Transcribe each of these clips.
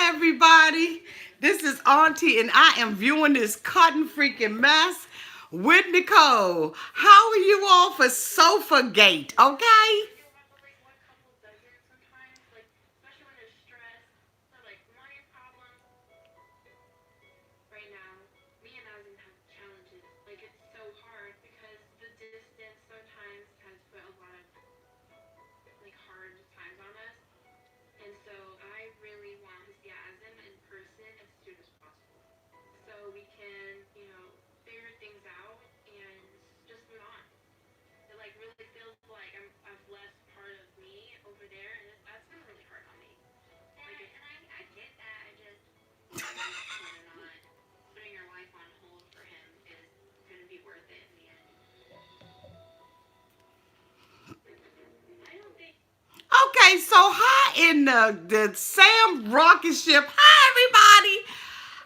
everybody. This is Auntie, and I am viewing this cotton freaking mess with Nicole. How are you all for Sofagate, okay? Okay, so hi in the Sam rocket ship. Hi, everybody.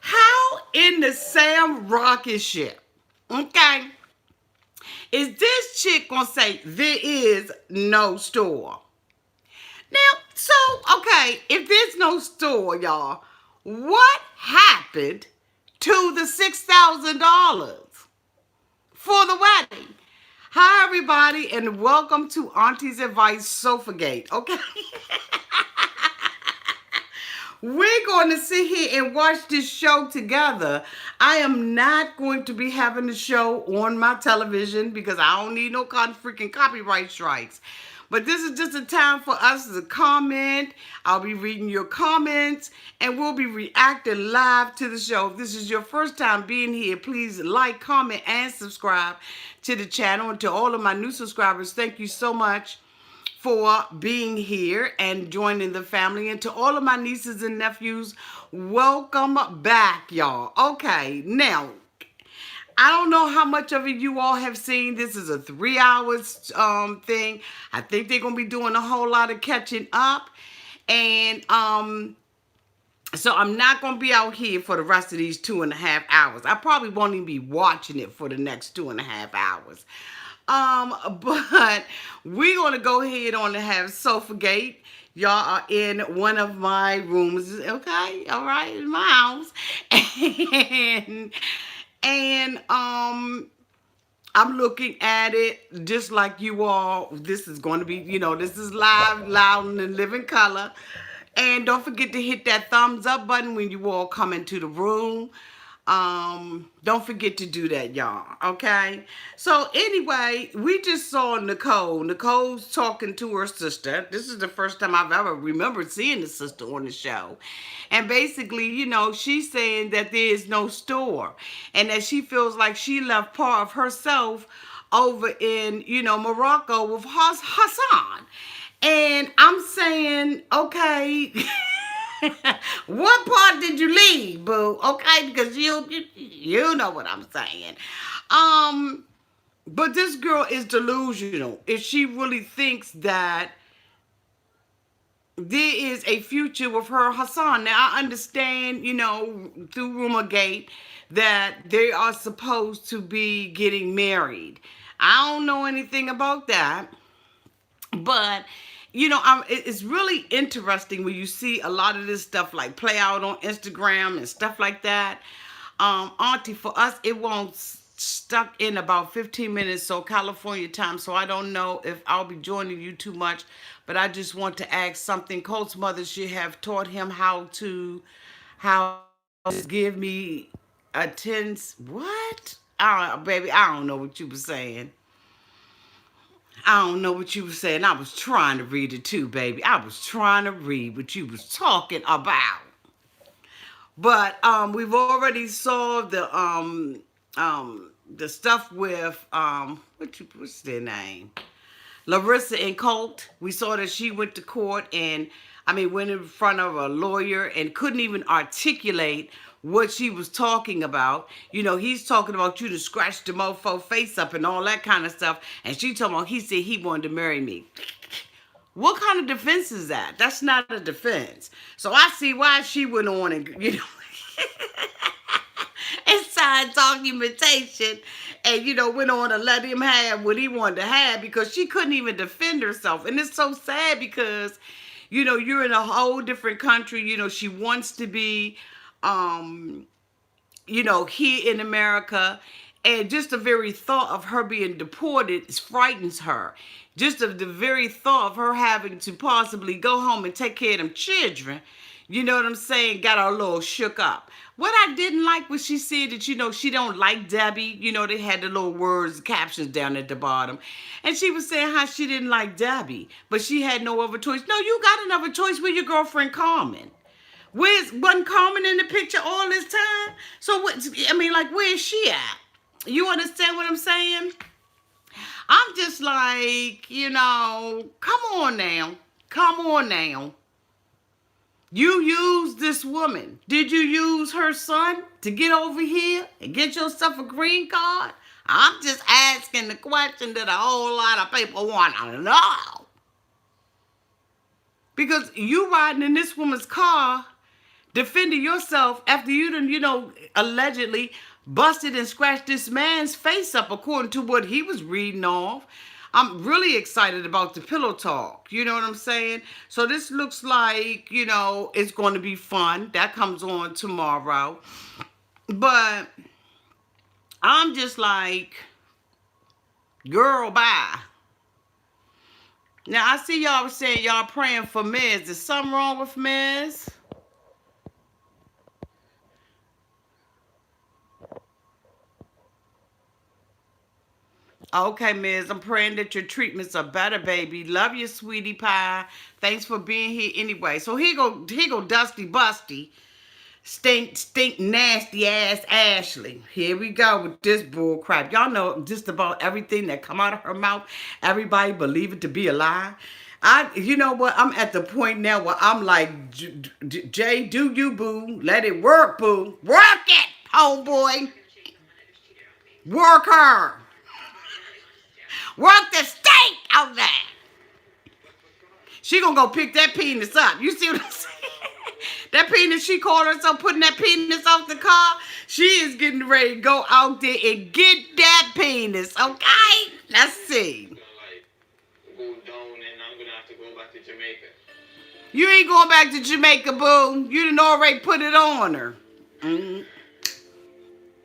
How in the Sam rocket ship? Okay. Is this chick gonna say there is no store? Now, so, okay, if there's no store, y'all, what happened to the $6,000 for the wedding? Hi, everybody, and welcome to Auntie's Advice Sofagate, okay? We're going to sit here and watch this show together. I am not going to be having the show on my television because I don't need no freaking copyright strikes. But this is just a time for us to comment. I'll be reading your comments and we'll be reacting live to the show. If this is your first time being here, please like, comment, and subscribe to the channel. And to all of my new subscribers, thank you so much for being here and joining the family. And to all of my nieces and nephews, welcome back, y'all. Okay, now, I don't know how much of it you all have seen. This is a 3 hours thing. I think they're going to be doing a whole lot of catching up. And so I'm not going to be out here for the rest of these 2.5 hours. I probably won't even be watching it for the next 2.5 hours. But we're going to go ahead on and have Sofagate. Y'all are in one of my rooms, okay? All right, in my house. And I'm looking at it just like you all. This is going to be, this is live, loud, and in living color. And don't forget to hit that thumbs up button when you all come into the room. Don't forget to do that, y'all. Okay. So anyway, we just saw Nicole. Nicole's talking to her sister. This is the first time I've ever remembered seeing the sister on the show. And basically, she's saying that there is no store and that she feels like she left part of herself over in, Morocco with Hassan. And I'm saying, okay, what part did you leave, boo? Okay, because you know what I'm saying. But this girl is delusional. If she really thinks that there is a future with her Hassan. Now I understand, through Rumorgate that they are supposed to be getting married. I don't know anything about that. But, it's really interesting when you see a lot of this stuff like play out on Instagram and stuff like that. Auntie, for us, it won't stuck in about 15 minutes, so California time. So I don't know if I'll be joining you too much, but I just want to ask something. Colt's mother should have taught him how to give me a tens. What? Baby, I don't know what you were saying. I don't know what you were saying. I was trying to read it too, baby. I was trying to read what you was talking about. But we've already saw the stuff with what's their name? Larissa and Colt. We saw that she went to court and went in front of a lawyer and couldn't even articulate what she was talking about. He's talking about you to scratch the mofo face up and all that kind of stuff. And she told him, he said he wanted to marry me. What kind of defense is that? That's not a defense. So I see why she went on and, and signed documentation and, went on to let him have what he wanted to have because she couldn't even defend herself. And it's so sad because, You know, you're in a whole different country. You know, she wants to be, um, you know, here in America. And just the very thought of her being deported frightens her. Just the very thought of her having to possibly go home and take care of them children, you know what I'm saying, got her a little shook up. What I didn't like was she said that, you know, she don't like Debbie. You know, they had the little words, captions down at the bottom. And she was saying how she didn't like Debbie, but she had no other choice. No, you got another choice with your girlfriend Carmen. Wasn't Carmen in the picture all this time? So what? I mean, like, where's she at? You understand what I'm saying? I'm just like, you know, come on now, come on now. You used this woman. Did you use her son to get over here and get yourself a green card? I'm just asking the question that a whole lot of people want to know. Because you riding in this woman's car, defending yourself after you done, you know, allegedly busted and scratched this man's face up according to what he was reading off. I'm really excited about the pillow talk. You know what I'm saying? So this looks like, you know, it's going to be fun. That comes on tomorrow. But I'm just like, girl, bye. Now, I see y'all saying y'all praying for Miz. Is something wrong with Miz? Okay, Miz, I'm praying that your treatments are better, baby. Love you, sweetie pie. Thanks for being here anyway. So here go Dusty Busty. Stink, nasty ass Ashley. Here we go with this bull crap. Y'all know just about everything that come out of her mouth. Everybody believe it to be a lie. You know what? I'm at the point now where I'm like, Jay, do you, boo? Let it work, boo. Work it, homeboy. Work her. Work the steak out there. She gonna go pick that penis up. You see what I'm saying? That penis, she called herself putting that penis off the car. She is getting ready to go out there and get that penis, okay? Let's see. Go down and I'm gonna have to go back to Jamaica. You ain't going back to Jamaica, boo. You done already put it on her. Mm-hmm. You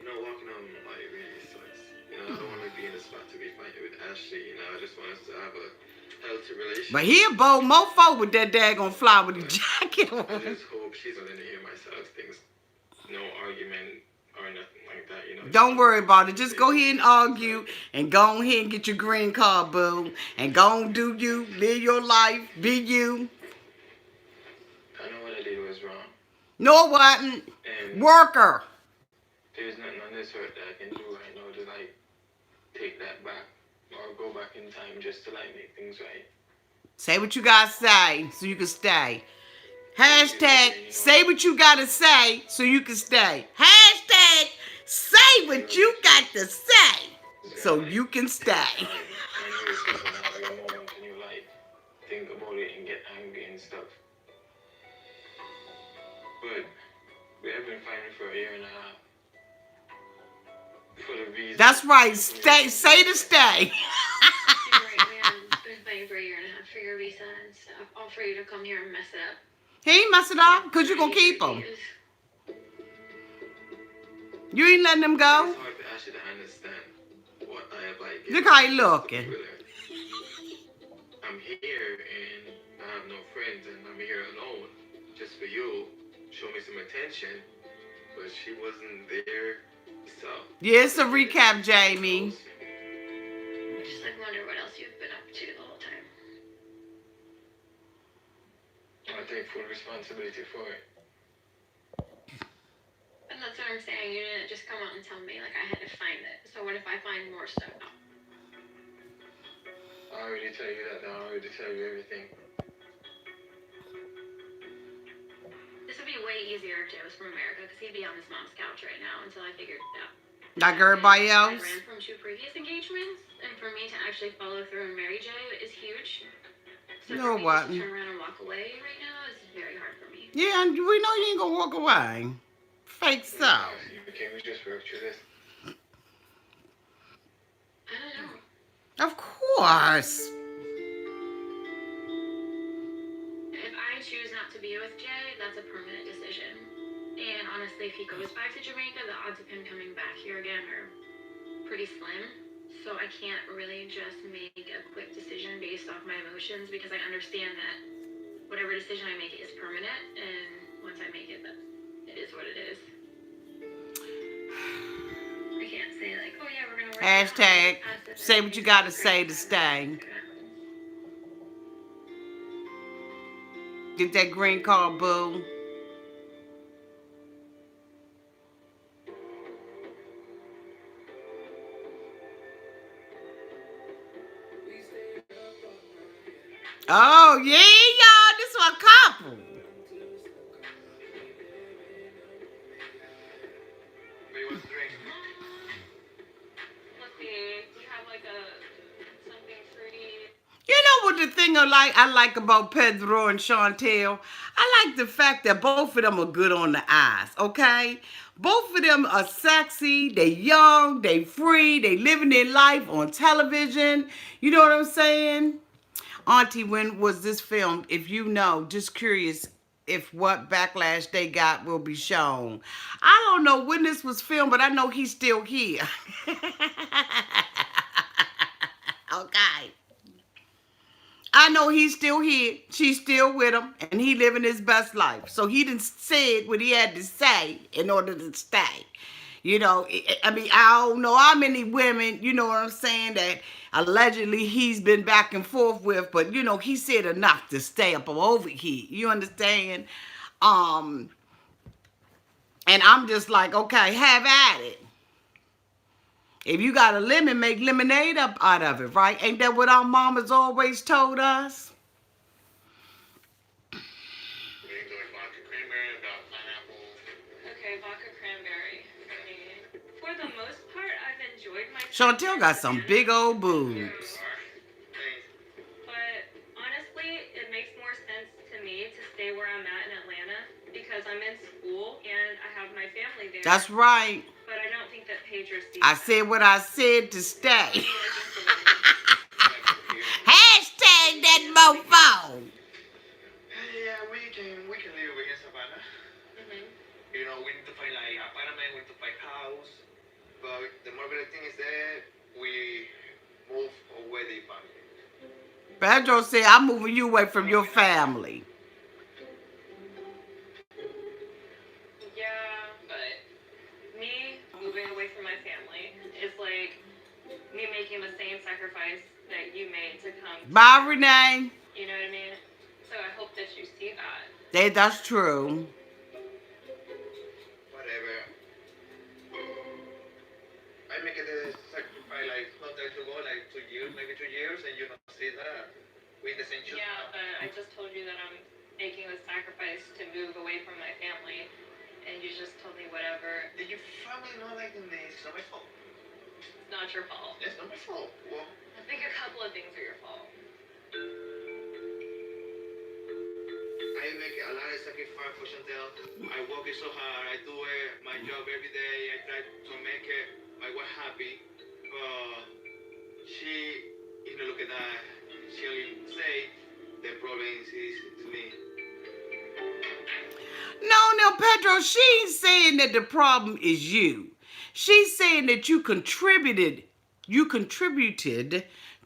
know, walking on my body really sucks. You know, I don't want to be in a spot to be fighting with Ashley. You know, I just want us to have a healthy relationship. But he a bold mofo with that daggone fly with the jacket on. I just hope she's gonna hear my side of things. No argument or nothing like that, you know. Don't worry about it. Just go ahead and argue and go ahead and get your green card, boo. And go and do you. Live your life. Be you. I know what I did was wrong. No, it wasn't. And worker. There's nothing on this earth that I can do right now to, like, take that back. Or go back in time just to, like, make things right. Say what you gotta say so you can stay. Hashtag say what you gotta say so you can stay. Hashtag say what you got to say so you can stay. I know it's just gonna have a moment in your life. Think about it and get angry and stuff. But we have been fighting for a year and a half. For the reason. That's right. Stay. Say to stay. You're right, man. Been fighting for a year and a half for your visa and stuff. All for you to come here and mess it up. He ain't mess it up because you're going to keep him. You ain't letting him go. It's hard for Ashley to understand what I have like. Look how he looking. I'm here and I have no friends and I'm here alone. Just for you. Show me some attention. But she wasn't there. So. Yeah, it's a recap, Jamie. Just like wonder what else you've been up to the whole time. I take full responsibility for it. And that's what I'm saying. You didn't just come out and tell me like I had to find it. So what if I find more stuff now? I already tell you that. I already tell you everything. This would be way easier if Jay was from America because he'd be on his mom's couch right now until I figured it out. Like everybody else. I ran from 2 previous engagements, and for me to actually follow through and marry Jay is huge. So No, for me what? to turn around and walk away right now is very hard for me. Yeah, and we know you ain't gonna walk away. Fake so. Can we just work through this? I don't know. Of course. If I be with Jay, that's a permanent decision. And honestly, if he goes back to Jamaica, the odds of him coming back here again are pretty slim. So I can't really just make a quick decision based off my emotions, because I understand that whatever decision I make is permanent, and once I make it, it is what it is. I can't say like, oh yeah, we're gonna work Hashtag, say what you gotta say to stay. Get that green card, boo. Oh, yeah, y'all. This one couple. What you want to drink? Let's see, do you have like something fruity? You know what the thing I like about Pedro and Chantel? I like the fact that both of them are good on the eyes, okay? Both of them are sexy, they young, they free, they living their life on television. You know what I'm saying? Auntie, when was this filmed? If you know, just curious if what backlash they got will be shown. I don't know when this was filmed, but I know he's still here. Okay. I know he's still here. She's still with him, and he living his best life. So he didn't say what he had to say in order to stay. You know, I mean, I don't know how many women, you know what I'm saying, that allegedly he's been back and forth with, but, you know, he said enough to stay up over here. You understand? And I'm just like, okay, have at it. If you got a lemon, make lemonade up out of it, right? Ain't that what our mamas always told us? We can go with vodka cranberry without pineapple. Okay, vodka cranberry. For the most part, I've enjoyed my. Chantel got some big old boobs. Thanks. But honestly, it makes more sense to me to stay where I'm at in Atlanta, because I'm in school and I have my family there. That's right. But I don't think that Pedro sees I that. said what I said to stay. Hashtag that mofo. Yeah, we can live in Savannah. You know, we need to find like apartment, we need to find house. But the more important thing is that we move away the family. Pedro said, I'm moving you away from your family. Yeah, but me moving away from my family is like me making the same sacrifice that you made to come. Bye, Renee. You know what I mean? So I hope that you see that. That's true. Whatever. I make it a sacrifice like not that to go like 2 years, maybe 2 years, and you don't see that. We in the same shoes. Yeah, but I just told you that I'm making the sacrifice to move away from my family, and you just told me whatever. Did your family not like this? It's not my fault. It's not your fault. It's not my fault. Well, I think a couple of things are your fault. I make a lot of sacrifice for Chantel. I work it so hard. I do it, my job every day. I try to make it my wife happy. But she, you know, look at that. She only say the problem is me. No, Pedro, she ain't saying that the problem is you. She's saying that you contributed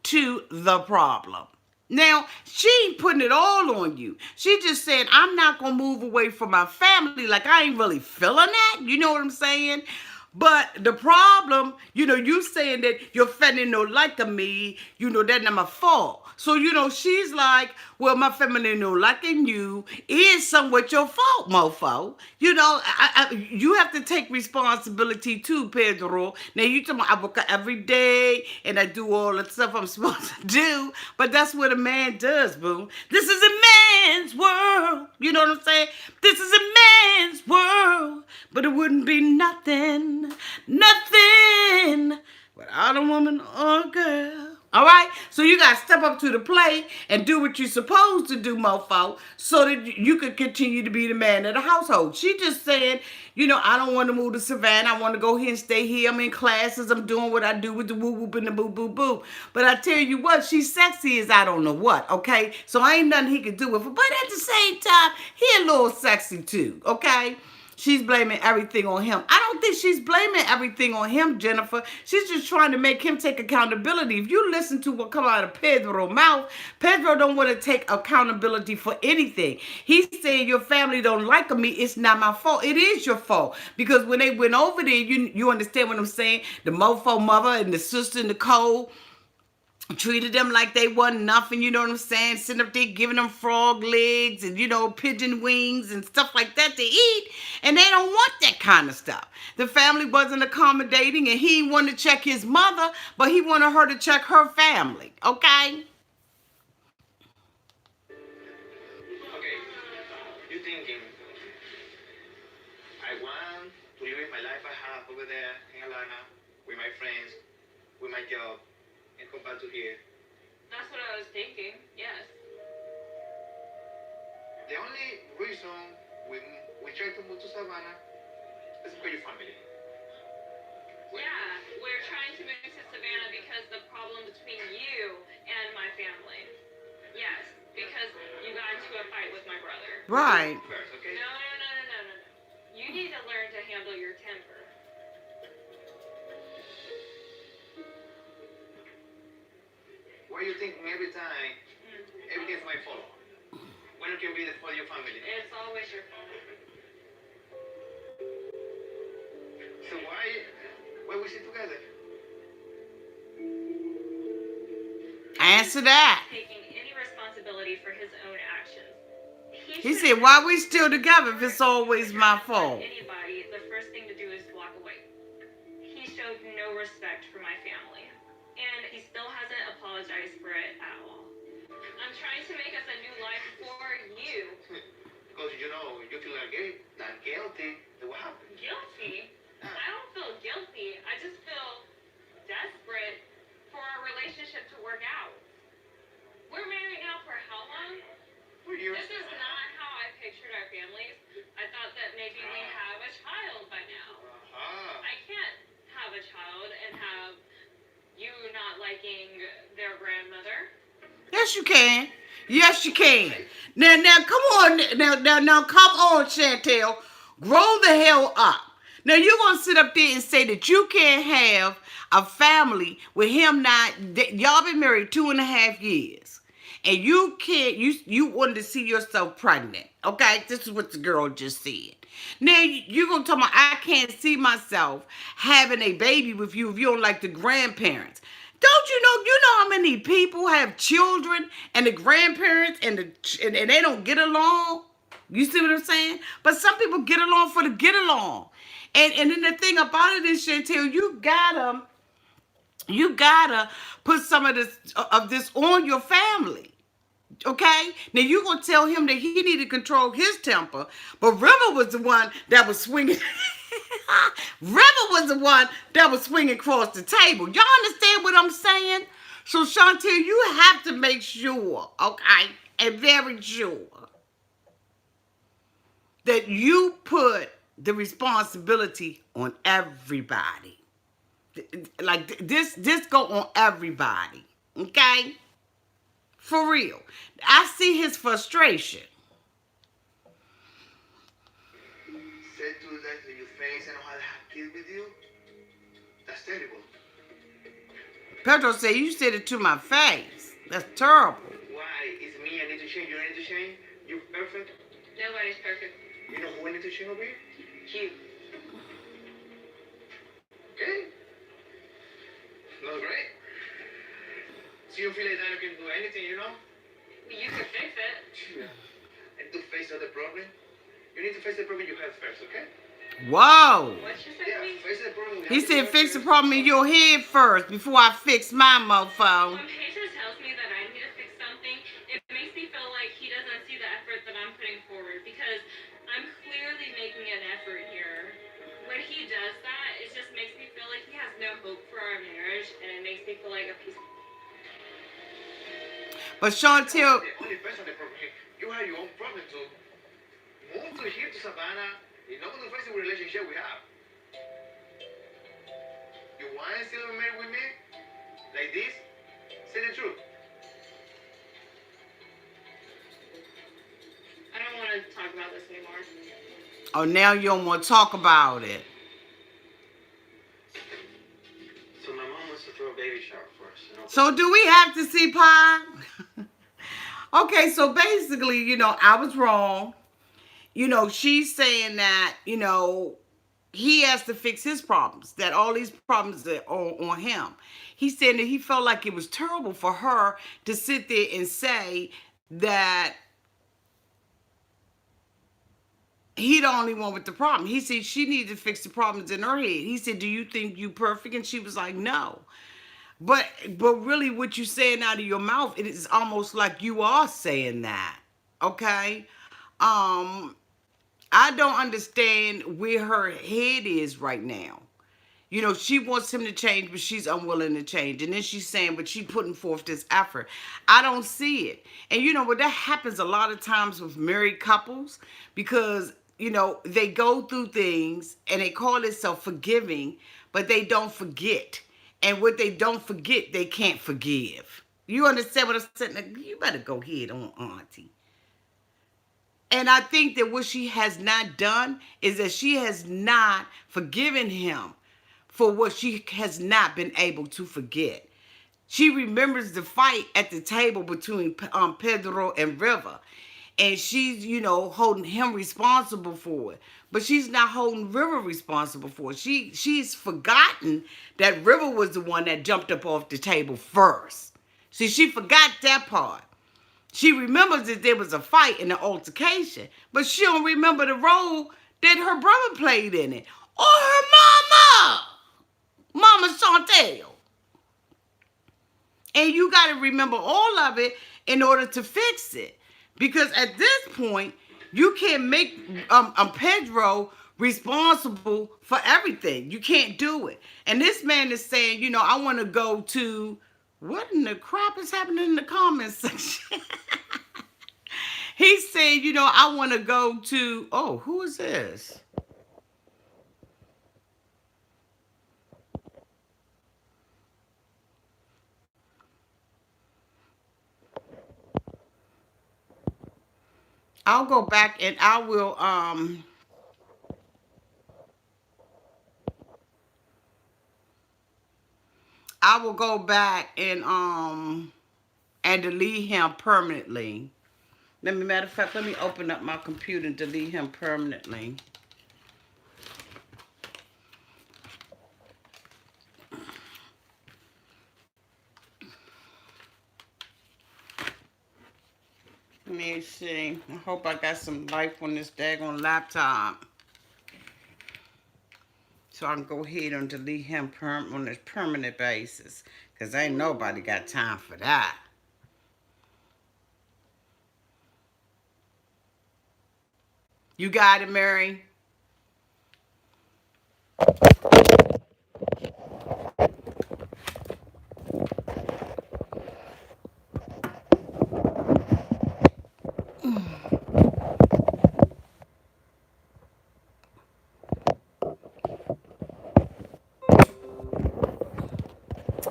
to the problem. Now, she ain't putting it all on you. She just said, I'm not going to move away from my family. Like, I ain't really feeling that. You know what I'm saying? But the problem, you know, you saying that your family no like me, you know, that's not my fault. So, you know, she's like, well, my family no liking you is somewhat your fault, mofo. You know, you have to take responsibility too, Pedro. Now, you talking about I work every day and I do all the stuff I'm supposed to do, but that's what a man does, boo. This is a man's world. You know what I'm saying? This is a man's world, but it wouldn't be nothing without a woman or a girl. All right? So you got to step up to the plate and do what you're supposed to do, mofo, so that you could continue to be the man of the household. She just said, I don't want to move to Savannah. I want to go here and stay here. I'm in classes. I'm doing what I do with the woo whoop and the boo boo boo. But I tell you what, she's sexy as I don't know what, okay? So ain't nothing he could do with her. But at the same time, he a little sexy too, okay? She's blaming everything on him. I don't think she's blaming everything on him, Jennifer. She's just trying to make him take accountability. If you listen to what come out of Pedro's mouth, Pedro don't want to take accountability for anything. He's saying your family don't like me. It's not my fault. It is your fault. Because when they went over there, you understand what I'm saying? The mofo mother and the sister Nicole treated them like they wasn't nothing, you know what I'm saying? Sitting up there giving them frog legs and, pigeon wings and stuff like that to eat. And they don't want that kind of stuff. The family wasn't accommodating and he wanted to check his mother, but he wanted her to check her family, okay? Okay, you're thinking, I want to live my life I have over there in Atlanta with my friends, with my job, and come back to here. That's what I was thinking, yes. The only reason we try to move to Savannah is because your family. Yeah, we're trying to move to Savannah because the problem between you and my family. Yes, because you got into a fight with my brother. Right. First, okay? No. You need to learn to handle your temper. Why are you thinking every time everything's my fault? When it can be the fault of your family? It's always your fault. So why we sit together? Answer that. Taking any responsibility for his own actions. He said, why we still together if it's always my fault? Anybody, the first thing to do is walk away. He showed no respect for my family. And he still hasn't apologized for it at all. I'm trying to make us a new life for you. Because you feel like guilty. Then what happened? Guilty? I don't feel guilty. I just feel desperate for our relationship to work out. We're married now for how long? 4 years. This is not how I pictured our families. I thought that maybe we have a child by now. I can't have a child and have you not liking their grandmother. Yes, you can. Yes, you can. Now, come on. Now, come on, Chantel. Grow the hell up. Now, you're going to sit up there and say that you can't have a family with him not, y'all been married 2.5 years. And you can't, you wanted to see yourself pregnant. Okay? This is what the girl just said. Now, you're going to tell me, I can't see myself having a baby with you if you don't like the grandparents. Don't you know how many people have children and the grandparents and they don't get along? You see what I'm saying? But some people get along for the get along. And then the thing about it is, Chantel, you gotta put some of this on your family. Okay? Now you're gonna tell him that he need to control his temper, but River was the one that was swinging. River was the one that was swinging across the table. Y'all understand what I'm saying? So Chantel, you have to make sure, okay, and very sure that you put the responsibility on everybody. Like this go on everybody, okay? For real. I see his frustration. Said to that to your face and how to have kids with you? That's terrible. Pedro said, you said it to my face. That's terrible. Why? It's me. I need to change. You don't need to change. You're perfect. Nobody's perfect. You know who I need to change over here? You. Okay. That's great. So you feel like that you can do anything, you know? You could fix it. And to face the problem, you need to face the problem you have first, okay? Whoa. What you say to Yeah, me? face the problem. He said fix the problem in your head first before I fix my mofo. When Pedro tells me that I need to fix something, it makes me feel like he doesn't see the effort that I'm putting forward because I'm clearly making an effort here. When he does that, it just makes me feel like he has no hope for our marriage and it makes me feel like a piece of But I'm Chantel, not the only person that problem here. You have your own problem too. Move to here to Savannah. You're not gonna face the relationship we have. You want to still marry with me? Like this? Say the truth. I don't want to talk about this anymore. oh, now you don't want to talk about it. So my mom wants to throw a baby shower for us. You know? So do we have to see Pie? Okay, so basically, I was wrong. She's saying that, he has to fix his problems, that all these problems are on him. He's saying that he felt like it was terrible for her to sit there and say that he the only one with the problem. He said she needed to fix the problems in her head. He said, do you think you perfect? And she was like, no. But really what you saying out of your mouth, it is almost like you are saying that. Okay? I don't understand where her head is right now. She wants him to change, but she's unwilling to change. And then she's saying, but she putting forth this effort. I don't see it. And but that happens a lot of times with married couples because, they go through things and they call themselves forgiving, but they don't forget. And what they don't forget, they can't forgive. You understand what I'm saying? You better go ahead on, Auntie. And I think that what she has not done is that she has not forgiven him for what she has not been able to forget. She remembers the fight at the table between Pedro and River. And she's, holding him responsible for it. But she's not holding River responsible for it. She's forgotten that River was the one that jumped up off the table first. See, she forgot that part. She remembers that there was a fight and an altercation, but she don't remember the role that her brother played in it. Or her Mama Chantel. And you got to remember all of it in order to fix it. Because at this point, you can't make Pedro responsible for everything. You can't do it. And this man is saying, I want to go to, what in the crap is happening in the comments section? He's saying, I want to go to, oh, who is this? I'll go back and I will go back and delete him permanently. Matter of fact, let me open up my computer and delete him permanently. Let me see. I hope I got some life on this daggone laptop. So I can go ahead and delete him on a permanent basis. Because ain't nobody got time for that. You got it, Mary?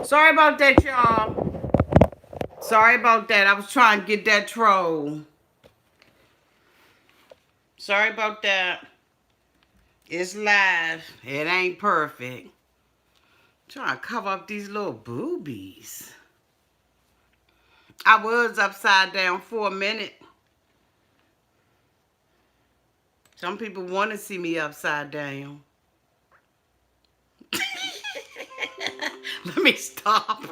Sorry about that, y'all. Sorry about that. I was trying to get that troll. Sorry about that. It's live. It ain't perfect. I'm trying to cover up these little boobies. I was upside down for a minute. Some people want to see me upside down. Let me stop.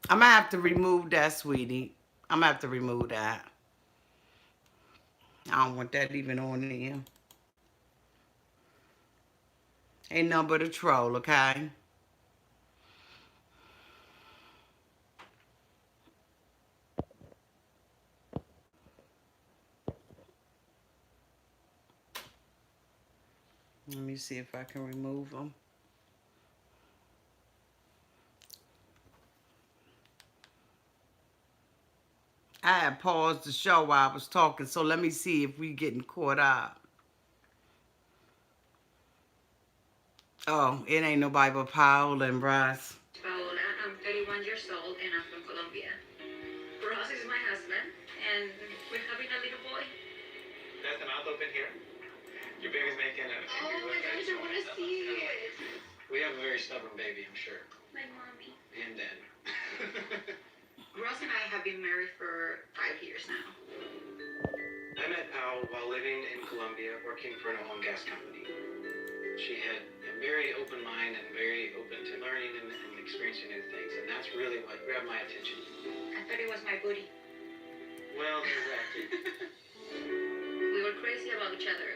I'm going to have to remove that, sweetie. I'm going to have to remove that. I don't want that even on there. Ain't nothing but a troll, okay? Let me see if I can remove them. I had paused the show while I was talking, so let me see if we getting caught up. Oh, it ain't nobody but Paola and Ross. Paola, I'm 31 years old and I'm from Colombia. Ross is my husband and we're having a little boy. That's an mouth open here. Your baby's making a. Oh my gosh, I want to see it. We have a very stubborn baby, I'm sure. My mommy. And Dad. Ross and I have been married for 5 years now. I met Pao while living in Colombia, working for an oil and gas company. She had a very open mind and very open to learning and experiencing new things, and that's really what grabbed my attention. I thought it was my booty. Well, exactly. We were crazy about each other.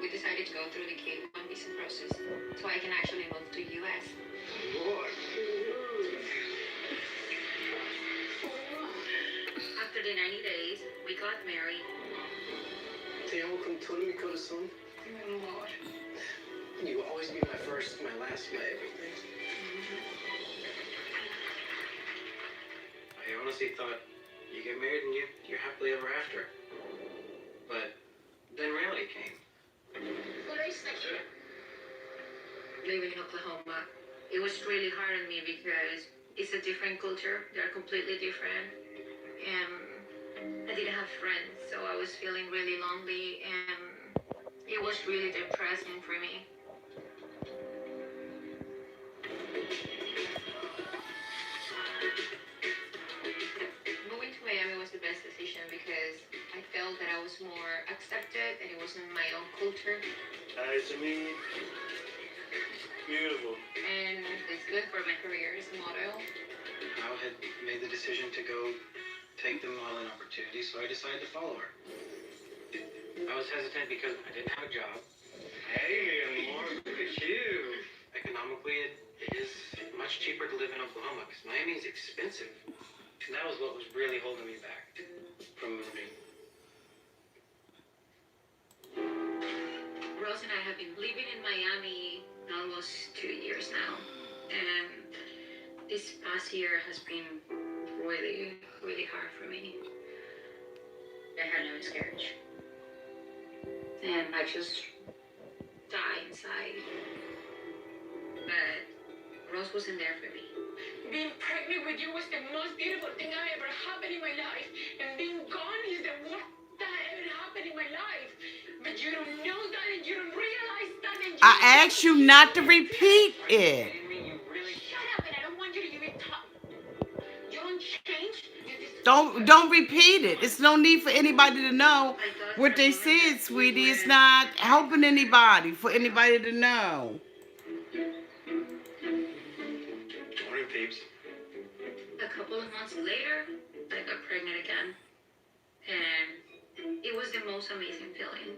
We decided to go through the K1 visa process so I can actually move to US. Lord. After the 90 days, we got married. Te amo con todo mi corazón. Mi amor. You will always be my first, my last, my everything. I honestly thought you get married and you're happily ever after. But then reality came. Living in Oklahoma, it was really hard on me because it's a different culture. They're completely different. And I didn't have friends, so I was feeling really lonely and it was really depressing for me. Moving to Miami was the best decision because I felt that I was more accepted and it wasn't my own culture. Nice to meet you. Beautiful. And it's good for my career as a model. I had made the decision to go take the modeling opportunity, so I decided to follow her. I was hesitant because I didn't have a job. Hey, Amor, look at you. Economically, it is much cheaper to live in Oklahoma because Miami is expensive. And that was what was really holding me back from moving. Rose and I have been living in Miami almost 2 years now. And this past year has been really, really hard for me. I had no miscarriage. And I just died inside. But Rose wasn't there for me. Being pregnant with you was the most beautiful thing that ever happened in my life. And being gone is the worst that ever happened in my life. But you don't know that and you don't realize that. And you I asked you not to repeat it. You really shut up and I don't want you to even talk. You don't change. You just Don't repeat it. It's no need for anybody to know what they said, sweetie. It's not helping anybody for anybody to know. Morning, peeps. A couple of months later, I got pregnant again. And it was the most amazing feeling.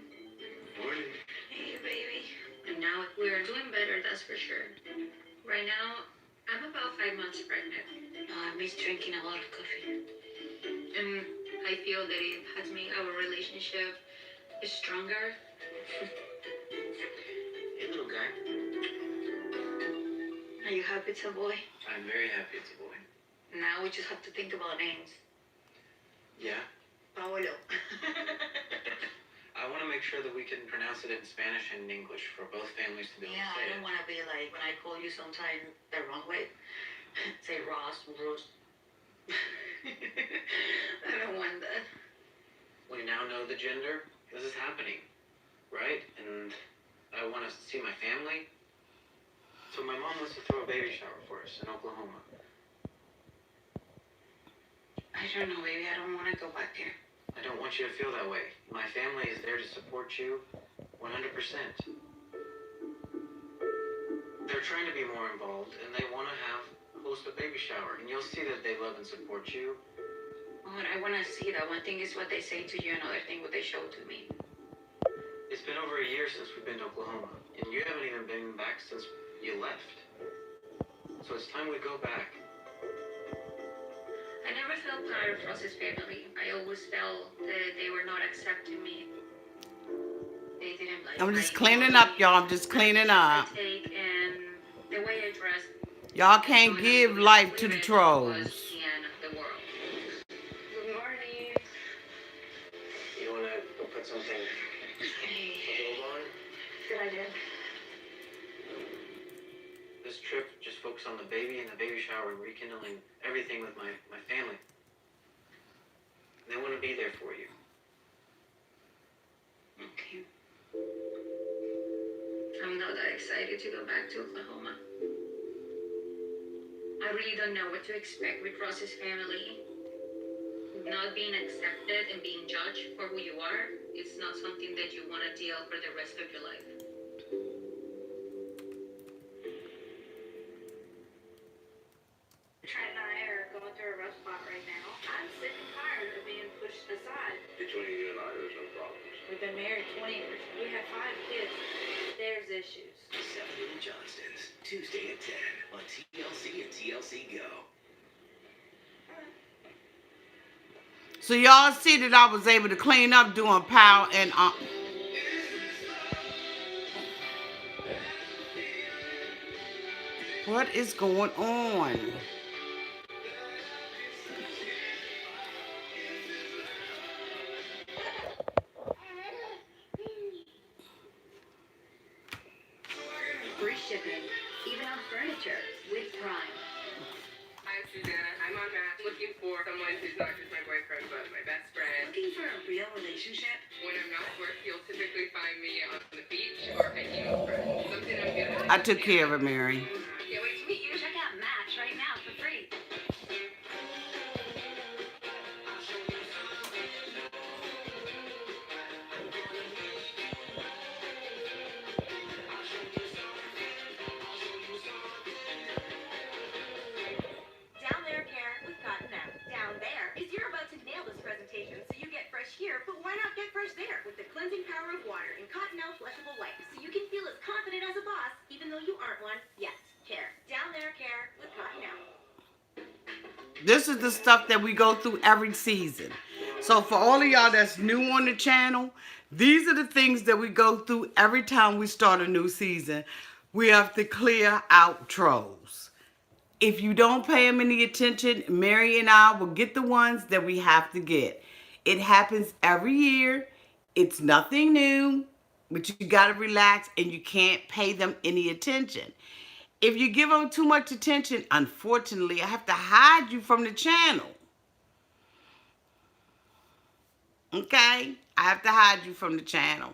Morning. Hey, baby. And now we're doing better, that's for sure. Right now, I'm about 5 months pregnant. I miss drinking a lot of coffee. And I feel that it has made our relationship stronger. Hey, little guy. Are you happy it's a boy? I'm very happy it's a boy. Now we just have to think about names. Yeah? Paolo. I want to make sure that we can pronounce it in Spanish and English for both families to be able Yeah, to say I it. don't want to be like when I call you sometime the wrong way. Say Ross. I don't want that. We now know the gender. This is happening, right? And I want to see my family. So my mom wants to throw a baby shower for us in Oklahoma. I don't know, baby. I don't want to go back there. I don't want you to feel that way. My family is there to support you 100%. They're trying to be more involved, and they want to host a baby shower. And you'll see that they love and support you. Oh, I want to see that. One thing is what they say to you, another thing what they show to me. It's been over a year since we've been to Oklahoma, and you haven't even been back since you left. So it's time we go back. I never felt part of Ross's family. I always felt that they were not accepting me. They didn't like I'm just my cleaning up, y'all. I'm just actions cleaning I up. take and the way I dress. Y'all can't give life to the trolls. Was the end of the world. Good morning. You wanna go put something on? Good idea. This trip, just focus on the baby and the baby shower and rekindling everything with my family. They want to be there for you. Okay. I'm not that excited to go back to Oklahoma. I really don't know what to expect with Ross's family. Not being accepted and being judged for who you are, it's not something that you want to deal for the rest of your life. Trent and I are going through a rough spot right now. I'm sick and tired of being pushed aside. Between you and I, there's no problems. We've been married 20 years. We have 5 kids. There's issues. Stephanie and Johnston's, Tuesday at 10 on TLC and TLC Go. So y'all see that I was able to clean up doing power and what is going on? Free shipping, even on furniture, with Prime. Hi, Susanna. I'm on Match looking for someone who's not just my boyfriend, but my best friend. Looking for a real relationship? When I'm not at work, you'll typically find me on the beach or hiking with friends. Something I'm good at. I took care of it, Mary. Can't wait to meet you. Check out Match right now for free. Down there, Karen, we've got now. Down there is you're about to nail this presentation, so you get fresh here, but why not get fresh there with the cleansing power of water and Cottonelle flushable wipes, so you can feel as confident as a boss, even though you aren't one yet. Care. Down there, Care, with Cottonelle. This is the stuff that we go through every season. So for all of y'all that's new on the channel, these are the things that we go through every time we start a new season. We have to clear out trolls. If you don't pay them any attention, Mary and I will get the ones that we have to get. It happens every year. It's nothing new, but you got to relax and you can't pay them any attention. If you give them too much attention, unfortunately, I have to hide you from the channel. Okay? I have to hide you from the channel.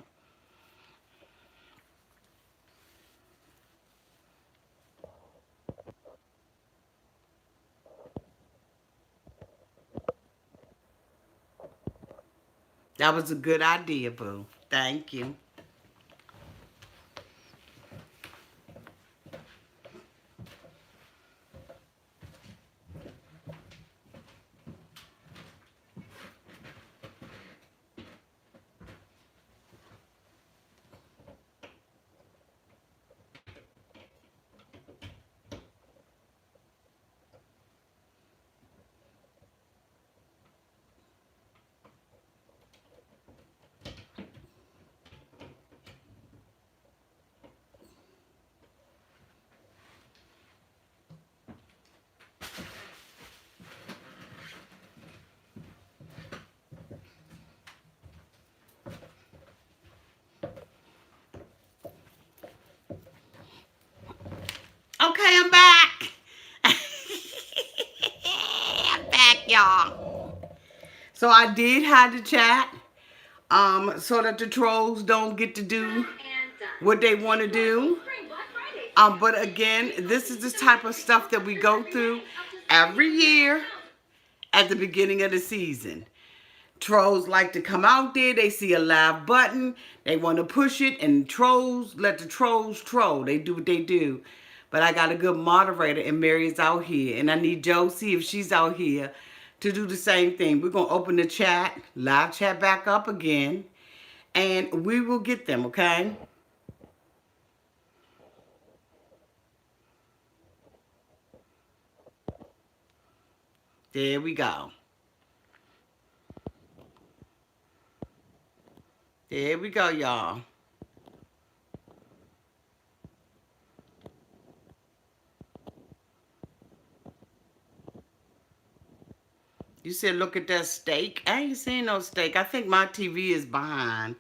That was a good idea, boo. Thank you. Okay, I'm back. I'm back, y'all. So I did hide the chat, so that the trolls don't get to do what they want to do. But again, this is the type of stuff that we go through every year at the beginning of the season. Trolls like to come out there, they see a live button, they want to push it, and trolls let the trolls troll. They do what they do. But I got a good moderator, and Mary's out here, and I need Josie, if she's out here, to do the same thing. We're going to open the chat, live chat back up again, and we will get them, okay? There we go. There we go, y'all. You said look at that steak. I ain't seen no steak. I think my TV is behind.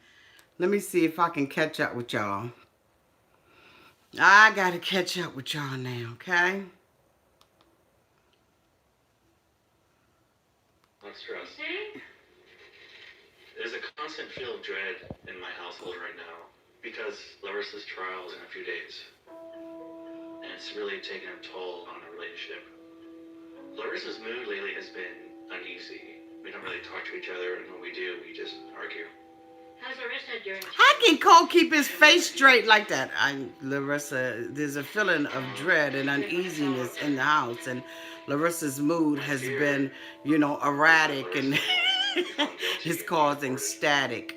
Let me see if I can catch up with y'all. I gotta catch up with y'all now, okay? Not stress. There's a constant feel of dread in my household right now because Larissa's trial is in a few days. And it's really taken a toll on our relationship. Larissa's mood lately has been uneasy. We don't really talk to each other, and when we do, we just argue. How's Larissa doing? How can Cole keep his face straight like that? Larissa, there's a feeling of dread and uneasiness in the house, and Larissa's mood has been, erratic and is causing static.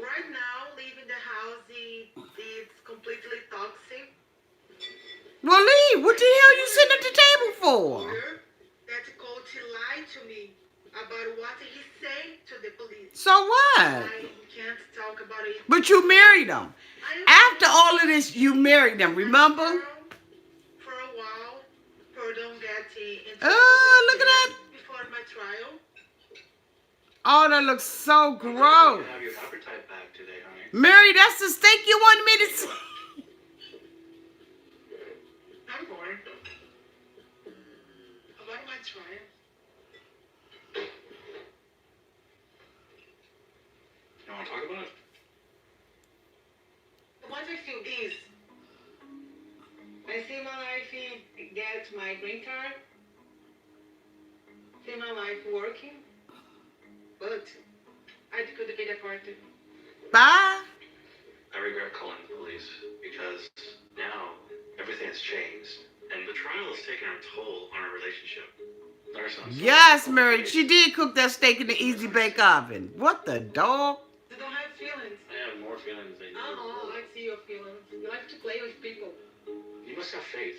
Right now, leaving the house is completely toxic. Well, leave. What the hell you sitting at the table for? That coach lied to me about what he said to the police. So what? I can't talk about it. But you married him. After all of this, you married him, remember? For a while, don't get into look at that. Before my trial. Oh, that looks so You gross. have your appetite back today, honey. Mary, that's the steak you wanted me to see. I'm born. About my trial. You want to talk about it? What I feel is, I see my life get my green card, see my life working, but I could be deported. Bye. I regret calling the police because now everything has changed and the trial has taken a toll on our relationship. Larissa, I'm sorry. Yes, Mary, she did cook that steak in the Easy Bake Oven. What the dog? You don't have feelings. I have more feelings than you. Oh, I see your feelings. You like to play with people. You must have faith.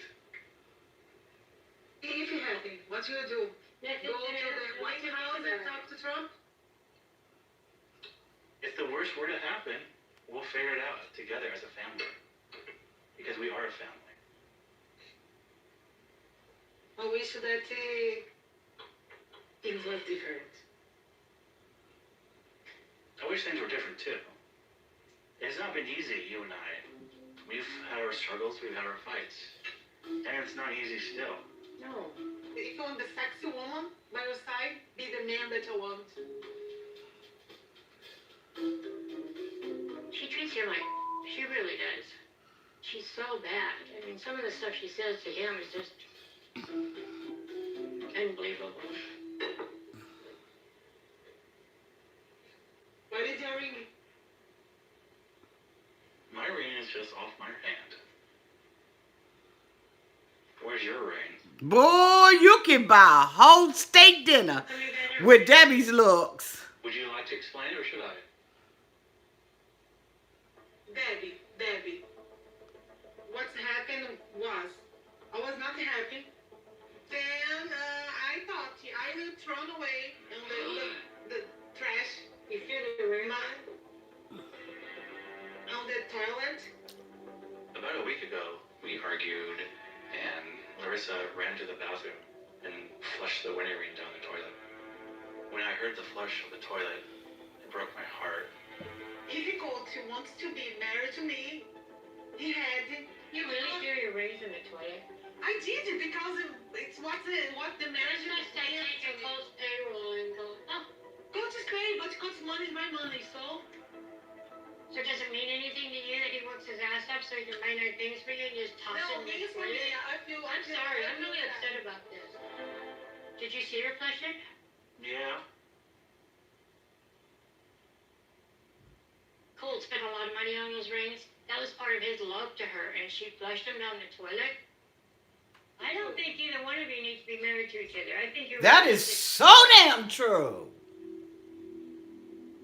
If you're happy, what you do? Go to the White House and talk to Trump? If the worst were to happen, we'll figure it out together as a family. Because we are a family. I wish that things was different. I wish things were different too. It's not been easy, you and I. We've had our struggles, we've had our fights. And it's not easy still. No. If you want the sexy woman by your side, be the man that you want. She treats him like she really does. She's so bad. I mean, some of the stuff she says to him is just unbelievable. Why did you ring me? My ring is just off my hand. Where's your ring? Boy, you can buy a whole steak dinner with Debbie's looks. Would you like to explain it or should I? Debbie. What happened was, I was not happy. Then I thought I will throw away the trash. You feel the ring? On the toilet. About a week ago, we argued and Larissa ran to the bathroom and flushed the wedding ring down the toilet. When I heard the flush of the toilet, it broke my heart. Difficult. He wants to be married to me. He had. You really threw your rings in the toilet? I did it because it's what the marriage is. Just take your close payroll and go, oh. Go to pay, but Coach's money is my money, so. So does it mean anything to you that he works his ass up so he can buy nice things for you and just toss No, it in the things for me. toilet? I'm sorry, I'm really upset about this. Did you see her flush it? Yeah. Colt spent a lot of money on those rings. That was part of his love to her, and she flushed them down the toilet. I don't think either one of you needs to be married to each other. I think you're. That is so damn true.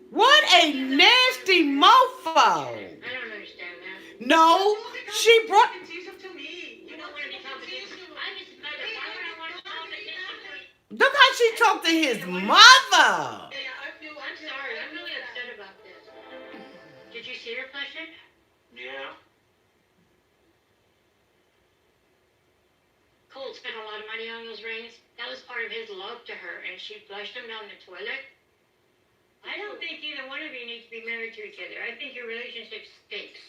What a nasty mofo. I don't understand that. No, she brought. competition to me. You don't want to be competition. I'm his mother. Why would I want competition for you? Look how she talked to his mother. I'm sorry. I'm really upset about this. Did you see her flush it? Yeah. spent a lot of money on those rings. That was part of his love to her, and she flushed them down the toilet. I don't think either one of you need to be married to each other. I think your relationship stinks.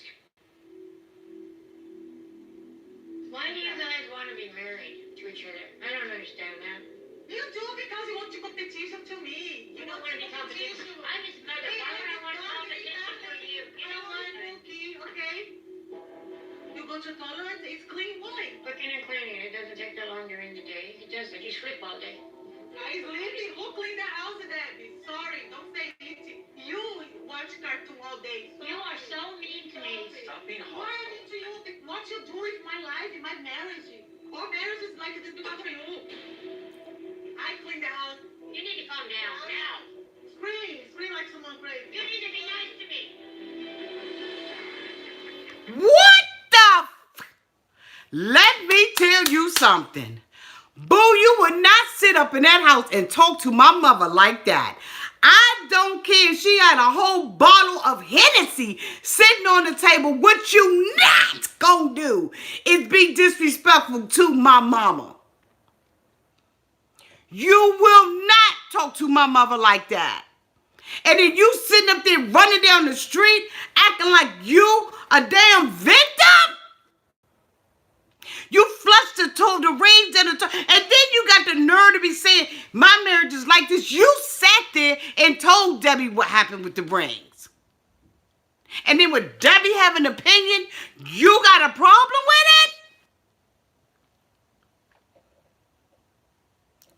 Why do you guys want to be married to each other? I don't understand that. You do because you want to competition to me. You don't want to be competition. I'm his mother. Why would I want competition for you? You know what? Okay. You got your tolerance? It's clean wine. Cooking and cleaning, it doesn't take that long during the day. It doesn't. You sleep all day. Guys, leaving. Who cleaned the house, Debbie? Sorry, don't say anything. You watch cartoon all day. You are so mean to me. Stop being Why hot. I mean to you? What you do is my life, in my marriage. Our marriage is like this because of you. I clean the house. You need to calm down now. Scream like someone crazy. You need to be nice to me. What the Let me tell you something. Boo, you would not sit up in that house and talk to my mother like that. I don't care if she had a whole bottle of Hennessy sitting on the table. What you not gonna do is be disrespectful to my mama. You will not talk to my mother like that. And then you sitting up there running down the street acting like you a damn victim? You flushed the rings and then you got the nerve to be saying my marriage is like this. You sat there and told Debbie what happened with the rings. And then with Debbie having an opinion, you got a problem with it?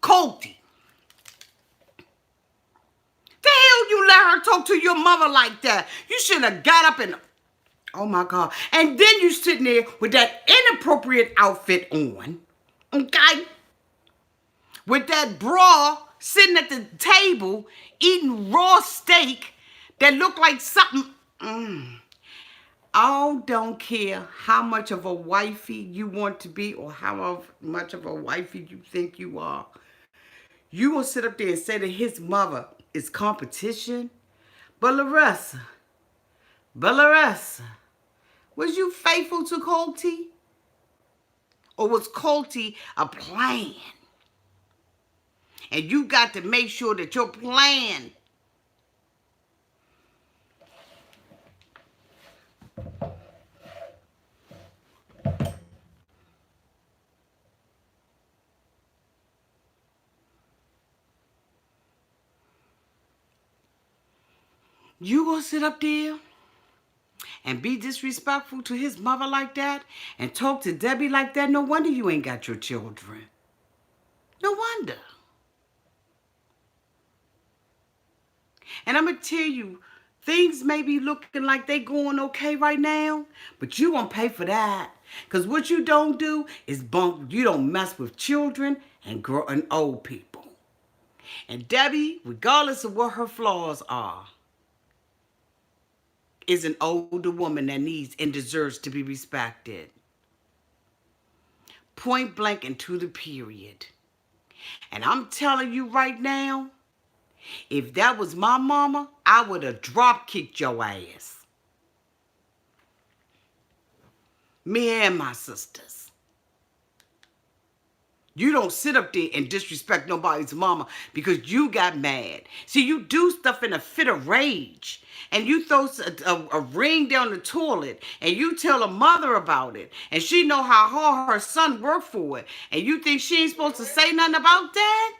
Colty. The hell you let her talk to your mother like that? You should have got up and, oh my God. And then you sitting there with that inappropriate outfit on, okay? With that bra sitting at the table eating raw steak that looked like something. I don't care how much of a wifey you want to be or how much of a wifey you think you are. You gonna sit up there and say that his mother is competition? But Larissa, was you faithful to Colty? Or was Colty a plan? And you got to make sure that your plan you gonna sit up there and be disrespectful to his mother like that and talk to Debbie like that? No wonder you ain't got your children. No wonder. And I'm going to tell you, things may be looking like they going okay right now, but you won't pay for that. Because what you don't do is you don't mess with children and old people. And Debbie, regardless of what her flaws are, is an older woman that needs and deserves to be respected. Point blank and to the period. And I'm telling you right now, if that was my mama, I would have drop kicked your ass. Me and my sisters. You don't sit up there and disrespect nobody's mama because you got mad. See, you do stuff in a fit of rage. And you throw a ring down the toilet. And you tell a mother about it. And she know how hard her son worked for it. And you think she ain't supposed to say nothing about that?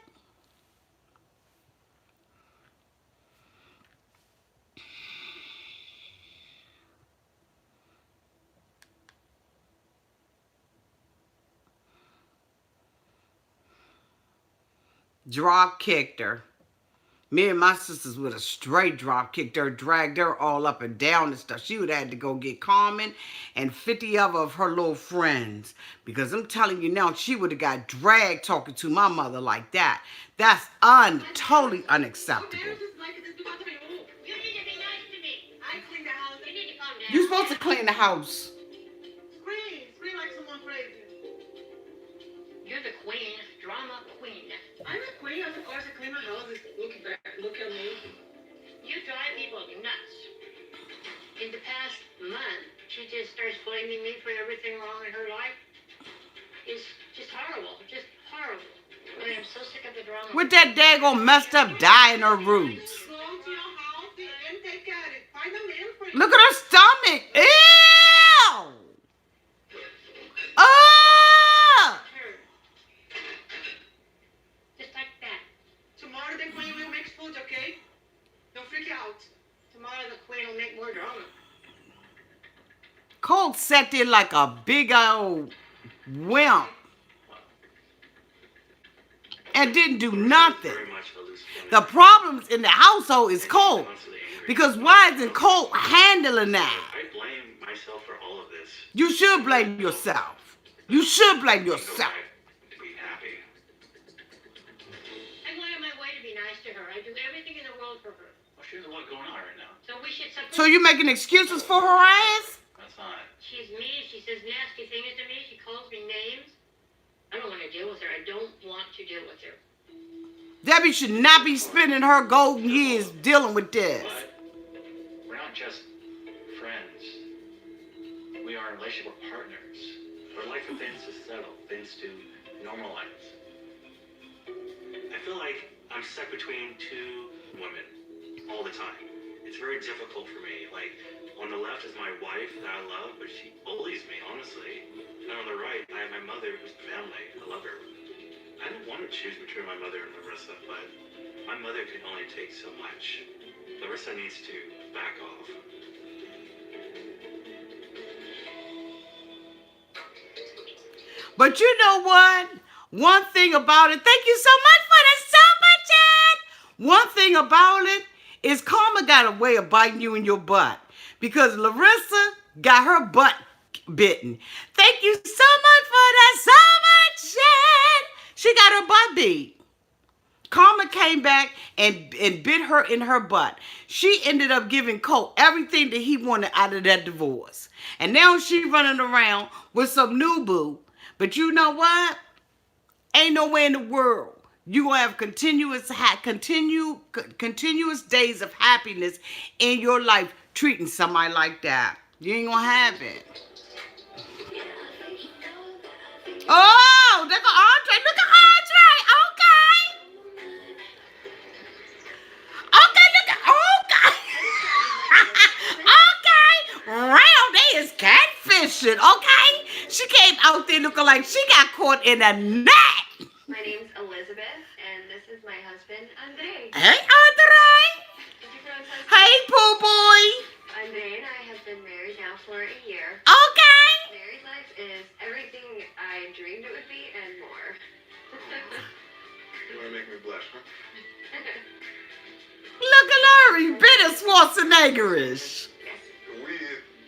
Drop kicked her. Me and my sisters would have straight drop kicked her, dragged her all up and down and stuff. She would have had to go get Carmen and 50 other of her little friends. Because I'm telling you now, she would have got dragged talking to my mother like that. That's totally unacceptable. You need to be nice to me. I clean the house. You need to calm down. You're supposed to clean the house. Scream like someone crazy. You're the queen, drama queen. I'm a queen. Of course, I clean my house. Look at me. You drive people nuts. In the past month, she just starts blaming me for everything wrong in her life. It's just horrible. Just horrible. I am so sick of the drama. With that daggone messed up dye in her roots. Go to your house and take care of it. Find a man for you. Look at her stomach. Ew! Oh! Just like that. Tomorrow the queen will make food, okay? Don't freak out. Tomorrow the queen will make more drama. Colt sat there like a big old wimp and didn't do nothing. Very much of a loose cannon. The problems in the household is Colt. Because why isn't Colt handling that? I blame myself for all of this. You should blame yourself. You should blame yourself. To be happy. I go out of my way to be nice to her. I do everything in the world for her. Well, she has a lot going on right now. So we should support. So you making excuses for her ass? That's not. She's mean. She says nasty things to me. She calls me names. I don't want to deal with her. I don't want to deal with her. Debbie should not be spending her golden years dealing with this. But we're not just friends. We are in a relationship with partners. We're like for things to settle, things to normalize. I feel like I'm stuck between two women all the time. It's very difficult for me. Like, on the left is my wife that I love, but she bullies me, honestly. And on the right, I have my mother who's family. I love her. I don't want to choose between my mother and Larissa, but my mother can only take so much. Larissa needs to back off. But you know what? One thing about it, thank you so much for the super chat. One thing about it is karma got a way of biting you in your butt. Because Larissa got her butt bitten. Thank you so much for the super chat. She got her butt beat. Karma came back and bit her in her butt. She ended up giving Colt everything that he wanted out of that divorce. And now she running around with some new boo. But you know what? Ain't no way in the world you gonna have continuous days of happiness in your life treating somebody like that. You ain't gonna have it. Oh, look at Andre. Look at Andre. Okay. Okay, look at, okay. Okay. Round they is catfishing, okay? She came out there looking like she got caught in a net. My name's Elizabeth, and this is my husband, Andre. Hey, Andre. Did you pronounce that? Hey, Pooh Boy. Andre and I have been married now for a year. Okay. Married life is everything I dreamed it would be and more. You want to make me blush, huh? Look at her. He's bitter Schwarzeneggerish. We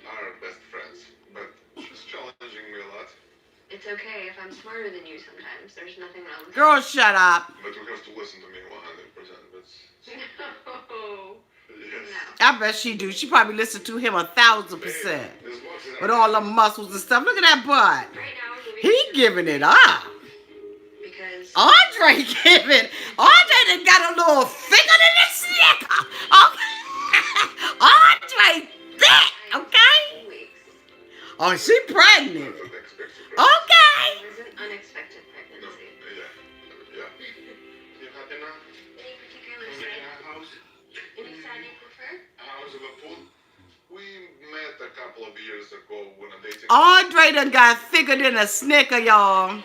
are best friends, but she's challenging me a lot. It's okay if I'm smarter than you sometimes. There's nothing wrong with Girl, shut up. But you have to listen to me 100%. No. Yes. No. I bet she do. She probably listened to him 1,000%. As much as With all the muscles and stuff. Look at that butt. Right now, He giving it up. because Andre giving. Andre done got a little thicker than a snicker. Okay. Andre thick. Okay. weeks. Oh, she pregnant. That's unexpected. Okay. It was an unexpected No, pregnancy. yeah. You happy now? Any particular side? Any side you prefer? House of a pool. We met a couple of years ago when a dating. Andre done got thicker than a snicker, y'all. So I learned